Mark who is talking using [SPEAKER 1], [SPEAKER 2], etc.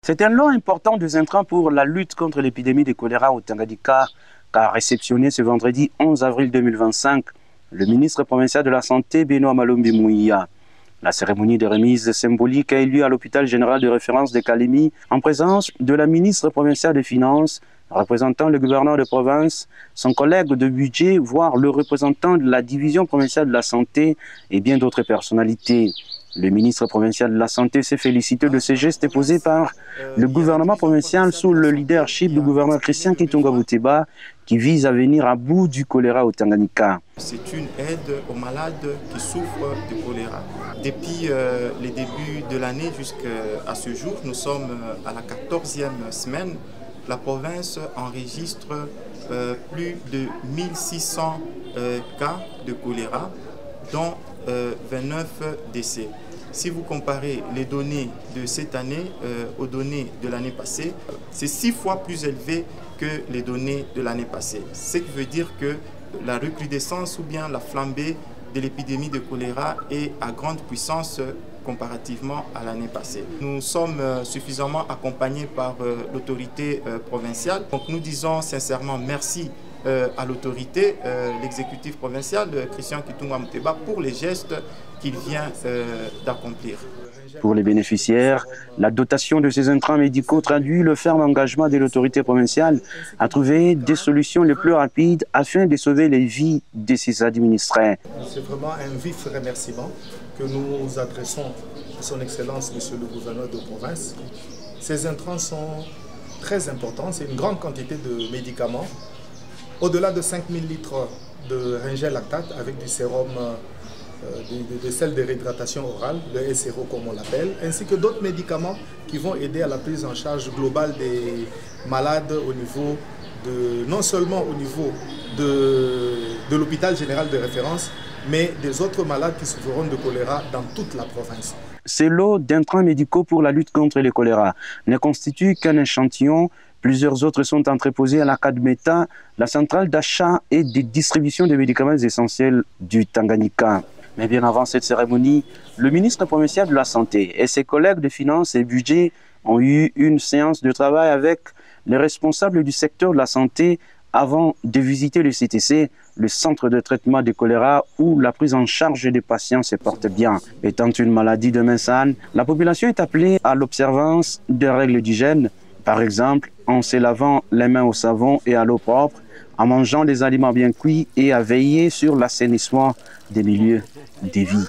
[SPEAKER 1] C'est un lot important de intrants pour la lutte contre l'épidémie de choléra au Tanganyika qu'a réceptionné ce vendredi 11 avril 2025 le ministre provincial de la Santé Benoît Malombi Mouia. La cérémonie de remise symbolique a eu lieu à l'hôpital général de référence de Kalemi en présence de la ministre provinciale des Finances, représentant le gouverneur de province, son collègue de budget, voire le représentant de la division provinciale de la santé et bien d'autres personnalités. Le ministre provincial de la Santé s'est félicité de ces gestes posés par le gouvernement provincial sous le leadership du gouverneur Christian Kitunga Bouteba qui vise à venir à bout du choléra au Tanganyika.
[SPEAKER 2] C'est une aide aux malades qui souffrent du choléra. Depuis les débuts de l'année jusqu'à ce jour, nous sommes à la 14e semaine. La province enregistre plus de 1600 cas de choléra, dont 29 décès. Si vous comparez les données de cette année aux données de l'année passée, c'est 6 fois plus élevé que les données de l'année passée. Ce qui veut dire que la recrudescence ou bien la flambée de l'épidémie de choléra est à grande puissance comparativement à l'année passée. Nous sommes suffisamment accompagnés par l'autorité provinciale. Donc nous disons sincèrement merci à l'autorité, l'exécutif provincial, Christian Kitunga Bouteba, pour les gestes qu'il vient d'accomplir.
[SPEAKER 1] Pour les bénéficiaires, la dotation de ces intrants médicaux traduit le ferme engagement de l'autorité provinciale à trouver des solutions les plus rapides afin de sauver les vies de ses administrés.
[SPEAKER 3] C'est vraiment un vif remerciement que nous adressons à son Excellence, Monsieur le gouverneur de province. Ces intrants sont très importants, c'est une grande quantité de médicaments. Au-delà de 5000 litres de Ringel lactate avec du sérum de sel de réhydratation orale, le SRO comme on l'appelle, ainsi que d'autres médicaments qui vont aider à la prise en charge globale des malades au niveau non seulement au niveau de l'hôpital général de référence, mais des autres malades qui souffriront de choléra dans toute la province.
[SPEAKER 1] Ces lots d'intrants médicaux pour la lutte contre le choléra ne constituent qu'un échantillon. Plusieurs autres sont entreposés à la CADMETA, la centrale d'achat et de distribution des médicaments essentiels du Tanganyika. Mais bien avant cette cérémonie, le ministre provincial de la Santé et ses collègues de finances et budget ont eu une séance de travail avec les responsables du secteur de la santé avant de visiter le CTC, le centre de traitement du choléra où la prise en charge des patients se porte bien. Étant une maladie de main saine, la population est appelée à l'observance des règles d'hygiène, par exemple en se lavant les mains au savon et à l'eau propre, en mangeant des aliments bien cuits et à veiller sur l'assainissement des milieux de vie.